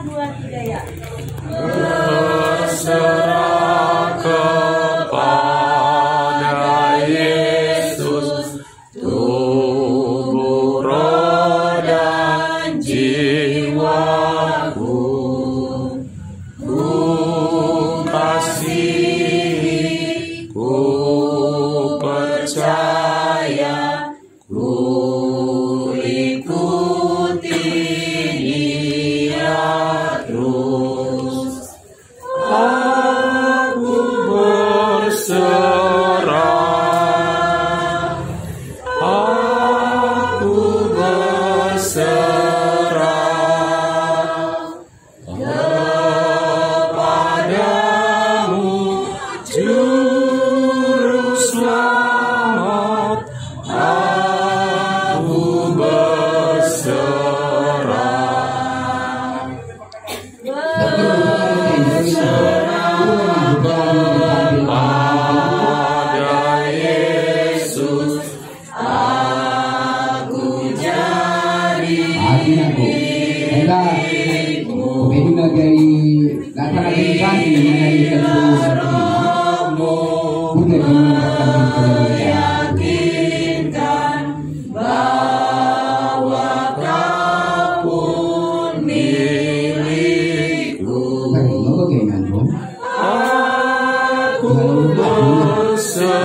Tuhan Hidayat. Berserah kepada Yesus, tubuh, roh, dan jiwaku. Ku kasihi, ku percaya, ku ikuti Dia terus. Aku berserah, aku berserah kepadamu, Juru Selamat. Aku berserah, berserah kepada Yesus. Aku jadi milikmu. Yakinkan bahwa kau pun milikku. Aku berserah,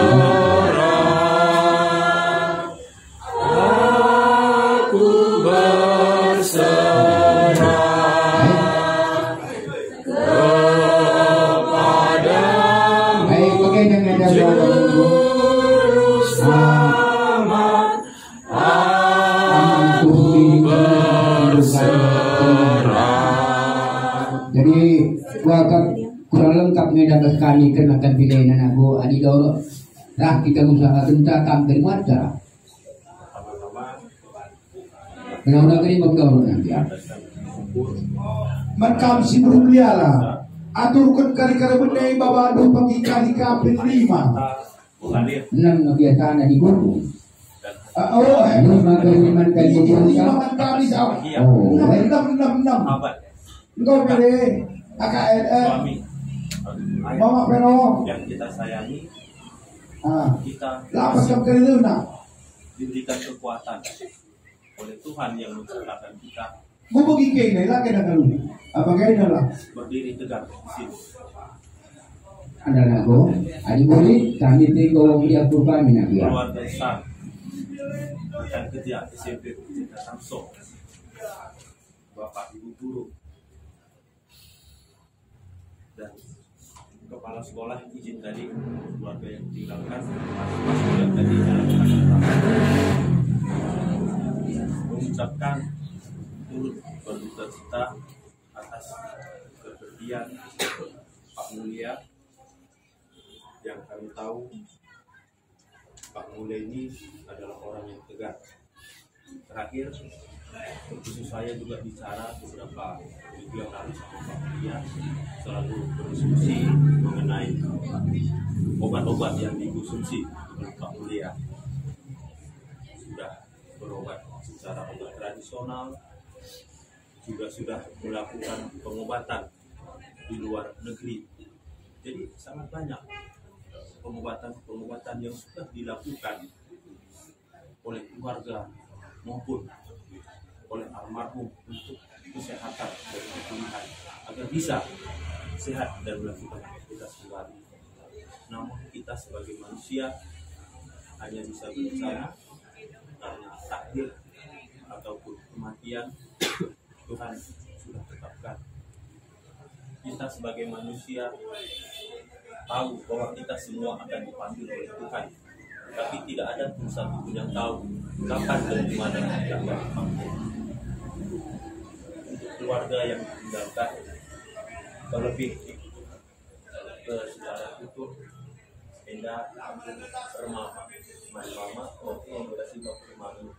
aku berserah kepadamu, Juru Selamat. Aku berserah. Jadi kurang lengkap ngedang sekali kenakan pilihan aku adidoro. Nah kita usaha tentang kampen wadah. Benar-benar ini bergaul nanti ya. Makam si berliala aturkan kali-kali bendai babadu pagi kali kapin 5. 6 kebiasaan di guru. Oh, 5 kali lima kali sama. 6. Engkau pilih AKLM. Mama Pero. Yang kita sayangi, kita Lapas kam kali nak. diberikan kekuatan oleh Tuhan yang menciptakan kita Mau pergi ke ini lagi nak lu. Apa kaya lah? berdiri tegak di sini. adalah aku. Adi boleh kami tengok dia perubahan minyak dia. Keluarga besar rekan kerja SMP Cita Samso, Bapak Ibu guru dan kepala sekolah izin tadi keluarga yang ditinggalkan masing-masing yang tadi mengucapkan turut berduka cita atas kepergian Pak Mulia yang kami tahu Pak Mulia ini adalah orang yang tegar. Terakhir, khusus saya juga bicara beberapa minggu yang lalu sama Pak Mulia, selalu berdiskusi mengenai obat-obat yang dikonsumsi oleh Pak Mulia. Sudah berobat secara obat tradisional, juga sudah melakukan pengobatan di luar negeri. Jadi sangat banyak pengobatan yang sudah dilakukan oleh keluarga maupun oleh almarhum untuk kesehatan dan kepulihan agar bisa sehat dan melakukan aktivitas kembali. Namun kita sebagai manusia hanya bisa berencana karena takdir ataupun kematian Tuhan sudah tetapkan. Kita sebagai manusia tahu bahwa kita semua akan dipanggil oleh Tuhan, tapi tidak ada pun satu pun yang tahu kapan dan di mana kita akan dipanggil. Untuk keluarga yang ditinggalkan, terlebih ke saudara tutur, Enda, Ampun, Sermama, Mama, Oke, Berasi, Bapak, Mami.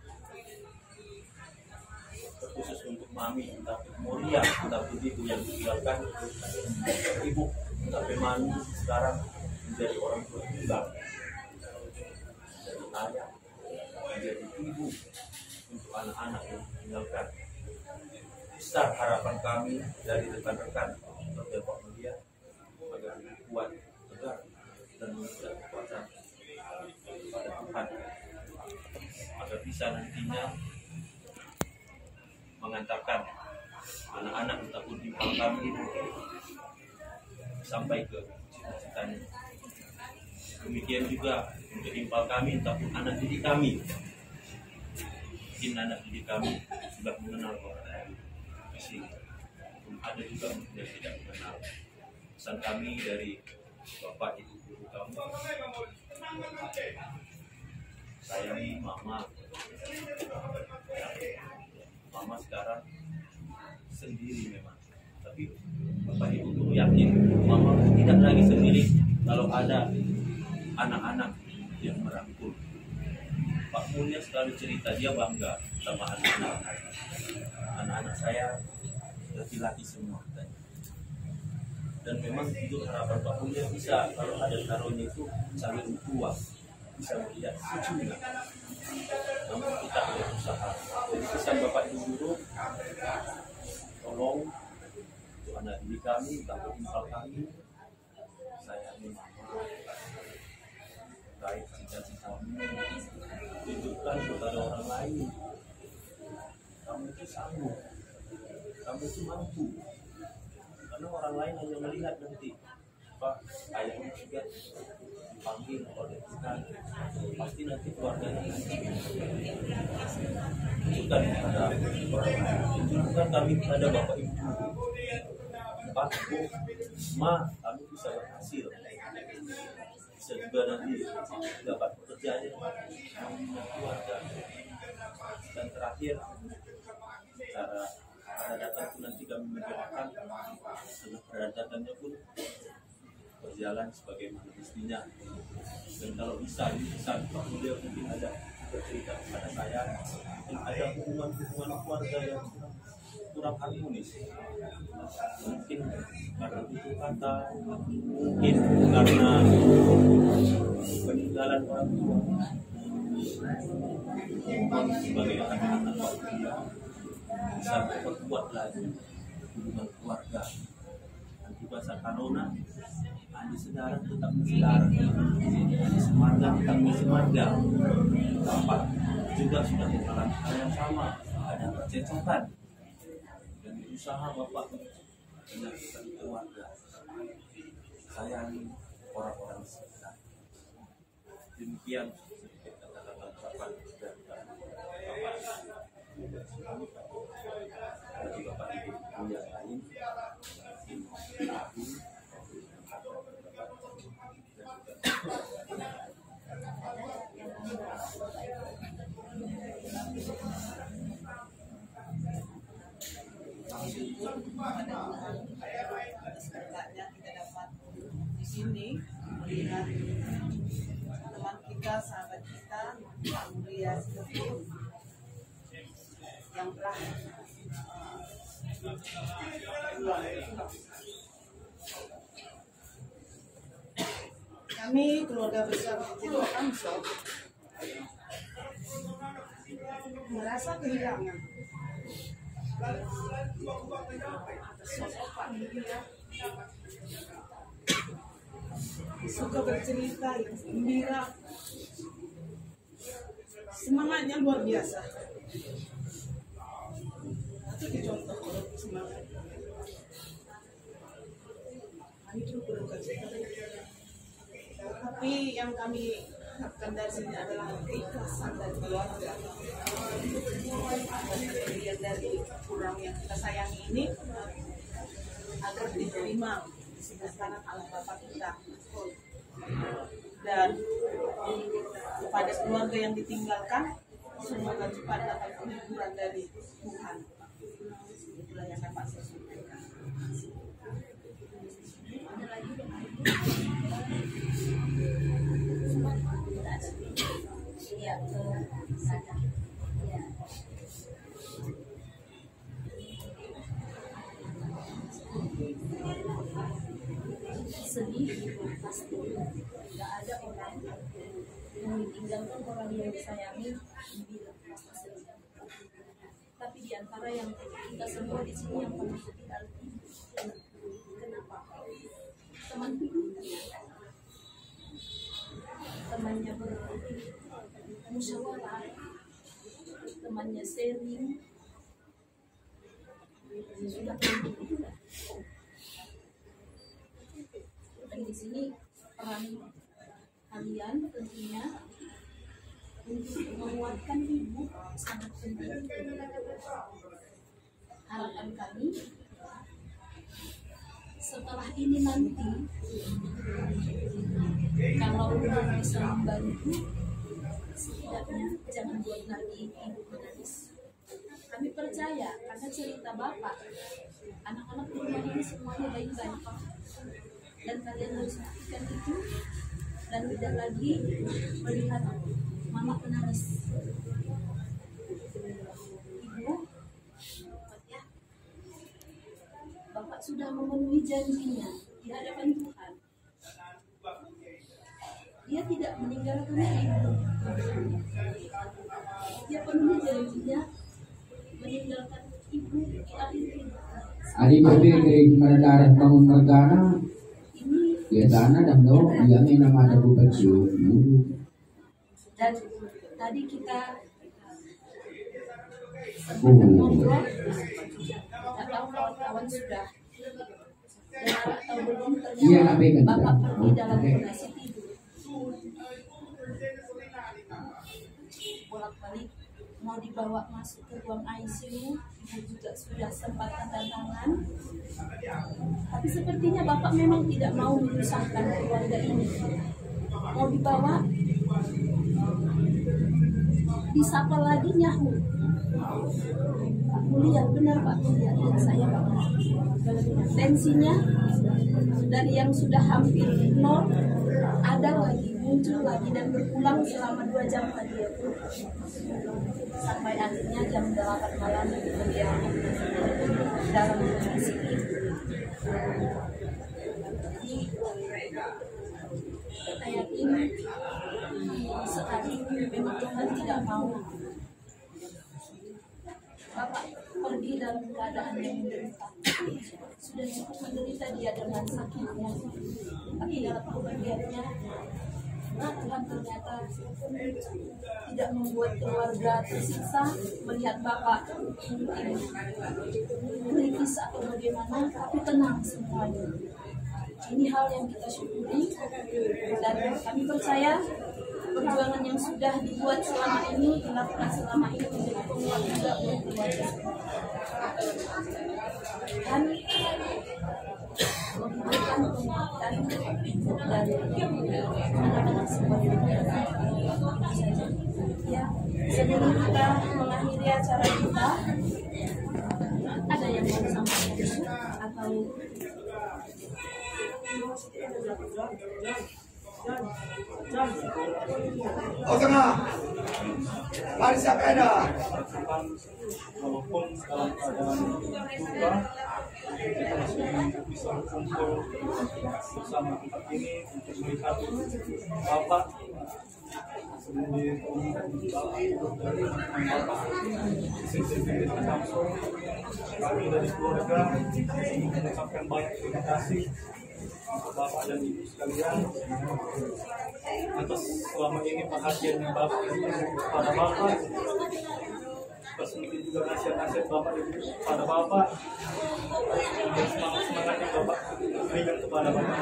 Khusus untuk Mami, tapi Moria, tapi itu yang ditinggalkan Ibu, tapi Mami sekarang menjadi orang tua tunggal, menjadi ayah, menjadi ibu untuk anak-anak yang ditinggalkan. besar harapan kami dari rekan-rekan Bapak Mulia agar kuat, tegar, dan mengucap kekuatan pada Tuhan agar bisa nantinya mengantarkan anak-anak ataupun impal kami sampai ke cita-citanya. Demikian juga untuk impal kami ataupun anak didik kami. Mungkin anak didik kami sudah mengenal orang di sini. Ada juga yang tidak mengenal. Pesan kami dari Bapak Ibu guru kamu, sayangi mama. Mama sekarang sendiri memang, tapi Bapak Ibu guru yakin mama tidak lagi sendiri kalau ada anak-anak yang merangkul. Pak Mulia selalu cerita dia bangga sama anak-anak. Anak-anak saya laki-laki semua. Dan memang itu harapan Pak Mulia bisa kalau ada taruhnya itu saling tua, bisa melihat cucunya. Namun kita berusaha. Jadi pesan Bapak Ibu guru, tolong untuk anak didik kami, untuk impal kami, sayangi mama, baik cita-citamu, tunjukkan kepada orang lain. Kamu itu sanggup, kamu itu mampu. Karena orang lain hanya melihat nanti, Pak, ayahnya juga dipanggil oleh Tuhan, pasti nanti keluarganya tunjukkan kepada orang lain, tunjukkan kami kepada Bapak Ibu, Pak, Bu, Ma, kami bisa berhasil, bisa juga nanti dapat pekerjaan yang keluarga. Dan terakhir, cara datang pun nanti kami mendoakan setelah peradatannya pun berjalan sebagaimana mestinya. Dan kalau bisa pesan Pak Mulia mungkin ada bercerita kepada saya, mungkin ada hubungan keluarga yang kurang harmonis, mungkin karena tutur kata, mungkin karena peninggalan orang tua. Sebagai anak-anak Pak Mulia bisa memperkuat lagi hubungan keluarga. Nanti bahasa Karona, ada saudara tetap bersaudara, ada semarga tetap bersemarga. Bapak juga sudah mengalami hal yang sama, ada percecokan. Dan usaha Bapak menyatukan keluarga, sayangi orang-orang sekitar. Demikian sedikit kata-kata ucapan dari Bapak. Bagi Bapak Ibu yang lain, berkatnya kita dapat di sini melihat teman kita, sahabat kita, Pak Mulia Seketul yang telah kami keluarga besar Jero Ansor merasa kehilangan sosok Pak Mulia, suka bercerita, yang gembira, semangatnya luar biasa. Itu dicontoh oleh semangat. Kami terus berduka cita. Tapi yang kami harapkan dari sini adalah keikhlasan dari keluarga. Kemudian dari orang yang kita sayangi ini agar diterima di sebelah kanan Allah Bapa kita. Dan kepada keluarga yang ditinggalkan, semoga cepat dapat penghiburan dari Tuhan. Itulah yang dapat saya sampaikan. Ya, sana. Ya. Sedih pasti. Tidak ada orang yang ditinggalkan orang yang disayangi bilang pasti sedih. Tapi di antara yang kita semua di sini yang pernah tinggal. Kenapa? Teman hidup, temannya bermusyawarah, temannya sharing, sudah pernah. Dan di sini peran kalian tentunya untuk menguatkan ibu sangat penting. Harapan kami setelah ini nanti, kalau belum bisa membantu, setidaknya jangan buat lagi ibu menangis. Kami percaya karena cerita Bapak, anak-anak di rumah ini semuanya baik-baik, dan kalian harus buktikan itu dan tidak lagi melihat mama menangis. Ibu, ya, Bapak sudah memenuhi janjinya di hadapan Tuhan. Dia tidak meninggalkan ibu. Dia penuhi janjinya meninggalkan ibu di akhir hidup. Ali berdiri pada darah bangun mergana. Ya sana dan do yang nama ada baju. Dan tadi kita sempat ngobrol, tak tahu kawan-kawan sudah dengar atau belum, ternyata Bapak pergi dalam kondisi tidur. Bolak-balik mau dibawa masuk ke ruang ICU, ibu juga sudah sempat tanda tangan. Tapi sepertinya Bapak memang tidak mau menyusahkan keluarga ini. Mau dibawa, disapa lagi nyahu. Pak Mulia, benar Pak Mulia, iya saya Pak Mulia. Tensinya dari yang sudah hampir 0 ada lagi, muncul lagi dan berulang selama 2 jam tadi. Sampai akhirnya jam 8 malam beliau dalam kondisi ini. Jadi kita yakin sekali memang Tuhan tidak mau Bapak pergi dalam keadaan yang menderita. Sudah cukup menderita dia dengan sakitnya, tapi dalam kebahagiaannya Tuhan ternyata tidak membuat keluarga tersiksa melihat Bapak mungkin kritis atau bagaimana, tapi tenang semuanya. Ini hal yang kita syukuri dan kami percaya perjuangan yang sudah dibuat selama ini, dilakukan selama ini menjadi penguat juga untuk keluarga. Dan memberikan penguatan dari anak-anak semuanya. Ya, sebelum kita mengakhiri acara kita, ada yang mau sampaikan atau Oh tengah, mari sepeda. Walaupun dalam keadaan duka, kita masih bisa berkumpul bersama tempat ini untuk melihat Bapak sendiri dari Bapak sendiri langsung. Kami dari keluarga mengucapkan banyak terima kasih Bapak dan Ibu sekalian atas selama ini perhatian yang Bapak pada Bapak, mungkin juga nasihat-nasihat Bapak Ibu pada Bapak, dan semangat-semangat yang Bapak berikan kepada Bapak.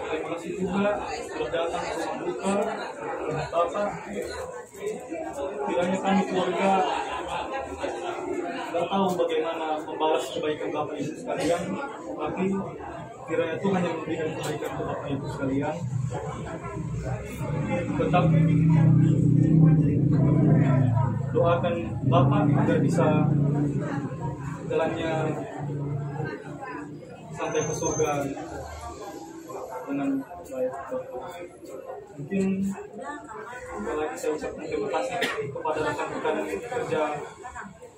Terima kasih juga sudah datang ke rumah duka Bapak. Kiranya kami keluarga tidak tahu bagaimana membalas kebaikan Bapak Ibu sekalian, tapi kiranya Tuhan yang memberikan kebaikan ke Bapak Ibu sekalian. Tetap doakan Bapak agar bisa jalannya sampai ke surga dengan baik. Mungkin sekali lagi saya ucapkan terima kasih kepada rekan-rekan kerja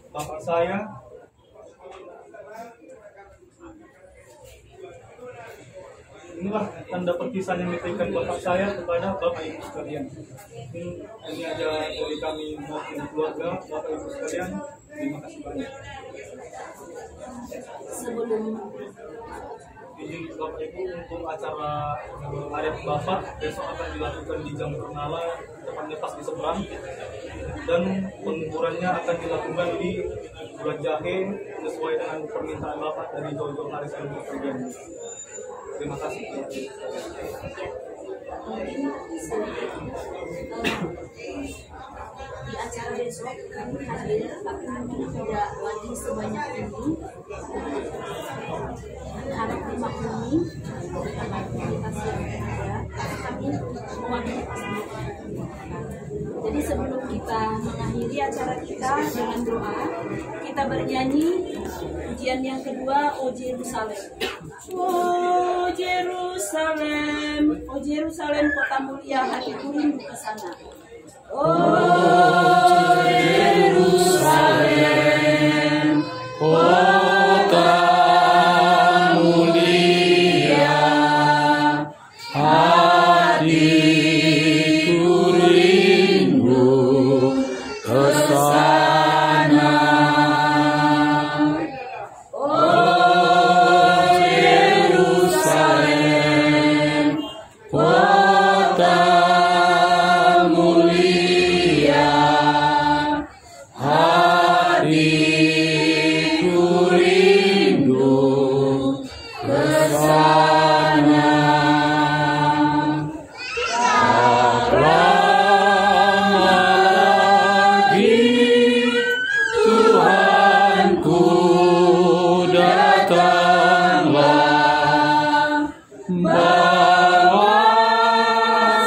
Bapak saya. Inilah tanda perpisahan yang diberikan Bapak saya kepada Bapak Ibu sekalian. Ini aja dari kami mewakili keluarga Bapak Ibu sekalian. Terima kasih banyak. Sebelum Izin Bapak Ibu untuk acara Adat Bapak besok akan dilakukan di Jam Purnala, tepatnya pas di seberang, dan penguburannya akan dilakukan di Bulan Jahe sesuai dengan permintaan Bapak dari jurnalis yang bepergian. Terima kasih. Di acara besok kami hadir, tapi mungkin tidak lagi sebanyak ini. Harap dimaklumi karena aktivitas yang ada, kami mewakili pasangan. Jadi sebelum kita mengakhiri acara kita dengan doa, kita bernyanyi pujian yang kedua, O Jerusalem. O Jerusalem, O Jerusalem, kota mulia, hatiku rindu ke sana. O Jerusalem, Kota mulia, hatiku rindu ke sana. Oh Yerusalem, kota mulia, hatiku rindu ke sana. Tak lama lagi Tuhanku datanglah, bawa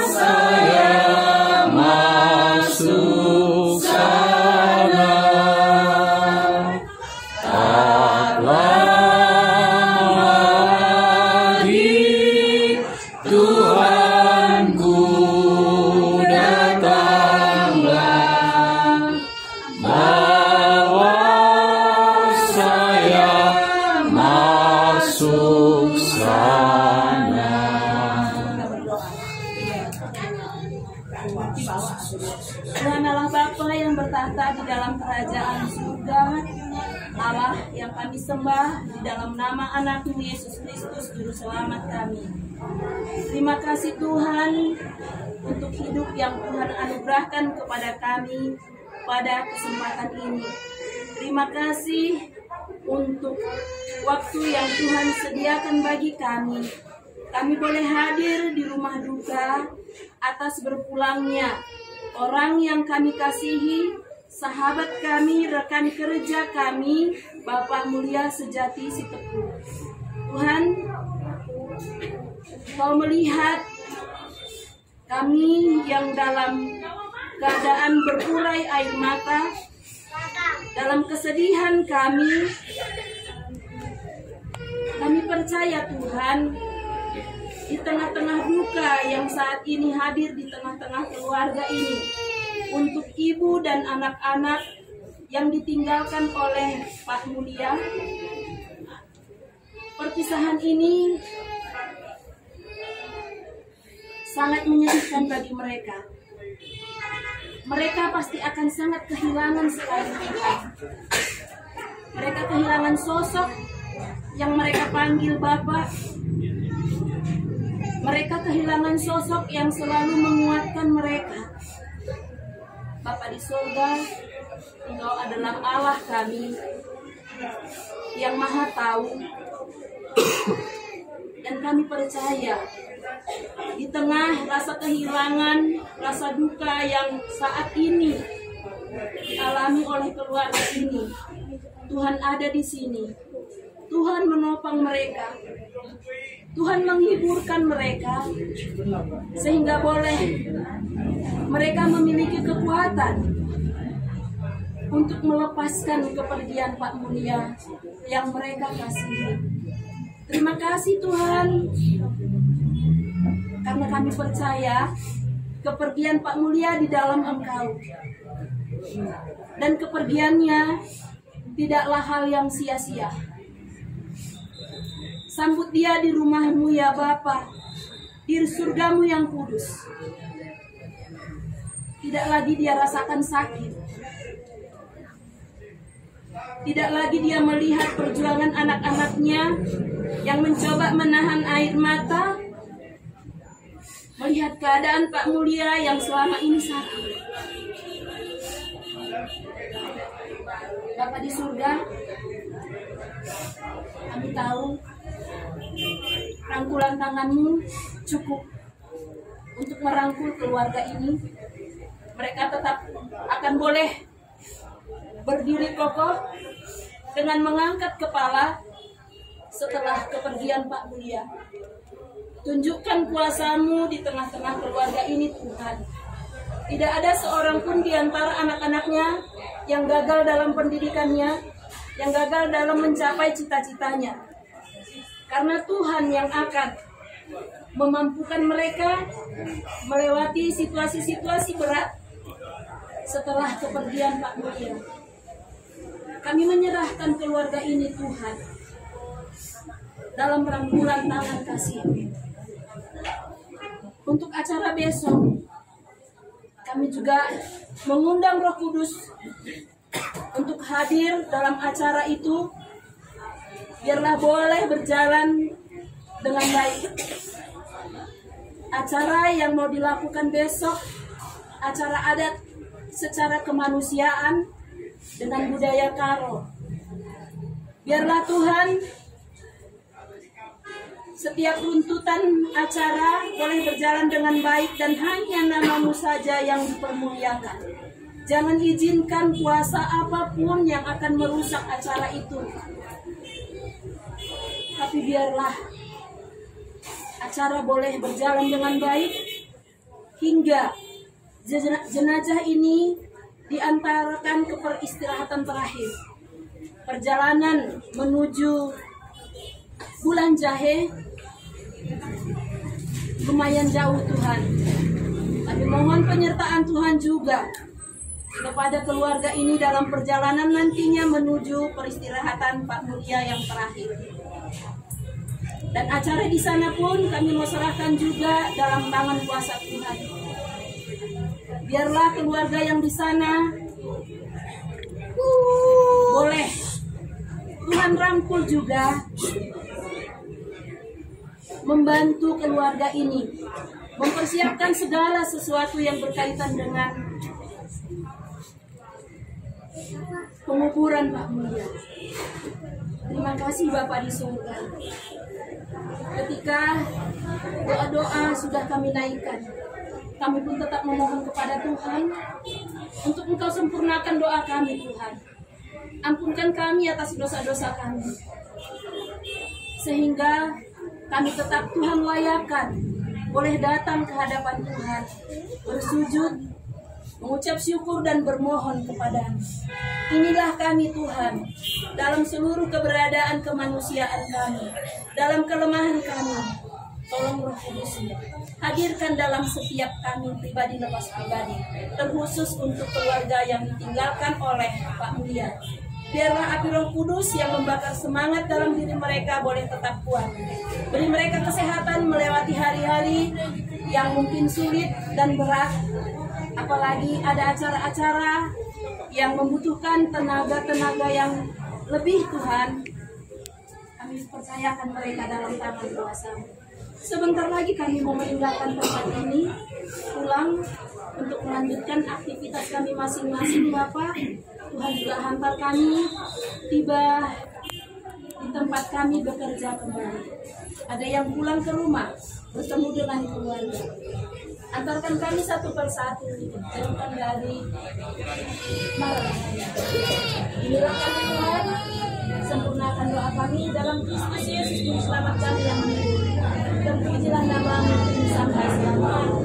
saya masuk sana. Tak lama lagi Tuhanku datanglah, bawa saya masuk sana. Tuhan Allah Bapa yang bertahta di dalam kerajaan surga, Allah yang kami sembah di dalam nama anak-Mu Yesus Kristus Juru Selamat kami. Terima kasih Tuhan untuk hidup yang Tuhan anugerahkan kepada kami pada kesempatan ini. Terima kasih untuk waktu yang Tuhan sediakan bagi kami. Kami boleh hadir di rumah duka atas berpulangnya orang yang kami kasihi, sahabat kami, rekan kerja kami, Bapak Mulia Sejati Sitepu. Tuhan, Kau melihat kami yang dalam keadaan berurai air mata, dalam kesedihan kami percaya Tuhan, di tengah-tengah duka yang saat ini hadir di tengah-tengah keluarga ini, untuk ibu dan anak-anak yang ditinggalkan oleh Pak Mulia, perpisahan ini sangat menyedihkan bagi mereka. Mereka pasti akan sangat kehilangan sekali Tuhan. Mereka kehilangan sosok yang mereka panggil Bapak. Mereka kehilangan sosok yang selalu menguatkan mereka. Bapa di surga, Engkau adalah Allah kami yang Maha Tahu, dan kami percaya di tengah rasa kehilangan, rasa duka yang saat ini dialami oleh keluarga ini, Tuhan ada di sini. Tuhan menopang mereka, Tuhan menghiburkan mereka, sehingga boleh mereka memiliki kekuatan untuk melepaskan kepergian Pak Mulia yang mereka kasihi. Terima kasih Tuhan, karena kami percaya kepergian Pak Mulia di dalam Engkau, dan kepergiannya tidaklah hal yang sia-sia. Sambut dia di rumah-Mu ya Bapa, di surga-Mu yang kudus. Tidak lagi dia rasakan sakit. Tidak lagi dia melihat perjuangan anak-anaknya yang mencoba menahan air mata, melihat keadaan Pak Mulia yang selama ini sakit. Bapak di surga, kami tahu rangkulan tanganmu cukup untuk merangkul keluarga ini. Mereka tetap akan boleh berdiri kokoh dengan mengangkat kepala setelah kepergian Pak Mulia. Tunjukkan kuasa-Mu di tengah-tengah keluarga ini, Tuhan. Tidak ada seorang pun di antara anak-anaknya yang gagal dalam pendidikannya, yang gagal dalam mencapai cita-citanya. Karena Tuhan yang akan memampukan mereka melewati situasi-situasi berat setelah kepergian Pak Mulia. Kami menyerahkan keluarga ini, Tuhan, dalam rangkulan tangan kasih. Untuk acara besok, kami juga mengundang Roh Kudus untuk hadir dalam acara itu. Biarlah boleh berjalan dengan baik. Acara yang mau dilakukan besok, acara adat secara kemanusiaan dengan budaya Karo. Biarlah Tuhan, setiap runtutan acara boleh berjalan dengan baik dan hanya nama-Mu saja yang dipermuliakan. Jangan izinkan kuasa apapun yang akan merusak acara itu. Tapi biarlah acara boleh berjalan dengan baik hingga jenazah ini diantarkan ke peristirahatan terakhir. Perjalanan menuju Bulan Jahe lumayan jauh, Tuhan. Tapi mohon penyertaan Tuhan juga kepada keluarga ini dalam perjalanan nantinya menuju peristirahatan Pak Mulia yang terakhir. Dan acara di sana pun kami mau serahkan juga dalam tangan kuasa Tuhan. Biarlah keluarga yang di sana boleh Tuhan rangkul juga, membantu keluarga ini mempersiapkan segala sesuatu yang berkaitan dengan penguburan Pak Mulia. Terima kasih Bapak di surga. Ketika doa-doa sudah kami naikkan, kami pun tetap memohon kepada Tuhan untuk Engkau sempurnakan doa kami, Tuhan. Ampunkan kami atas dosa-dosa kami, sehingga kami tetap Tuhan layakan boleh datang ke hadapan Tuhan, bersujud, mengucap syukur dan bermohon kepada-Mu. Inilah kami Tuhan, dalam seluruh keberadaan kemanusiaan kami, dalam kelemahan kami. Tolong Roh Kudus hadirkan dalam setiap kami pribadi lepas pribadi, terkhusus untuk keluarga yang ditinggalkan oleh Pak Mulia. Biarlah api Roh Kudus yang membakar semangat dalam diri mereka boleh tetap kuat. Beri mereka kesehatan melewati hari-hari yang mungkin sulit dan berat. Apalagi ada acara-acara yang membutuhkan tenaga-tenaga yang lebih, Tuhan. Kami percayakan mereka dalam tangan kuasa-Mu. Sebentar lagi kami mau meninggalkan tempat ini, pulang untuk melanjutkan aktivitas kami masing-masing, Bapak. Tuhan juga hantar kami tiba di tempat kami bekerja kembali. Ada yang pulang ke rumah bertemu dengan keluarga. Antarkan kami satu persatu, jauhkan dari marah. Inilah kami Tuhan, sempurnakan doa kami dalam Kristus Yesus Juru Selamat kami yang hidup. Terpujilah nama-Mu sampai selamanya.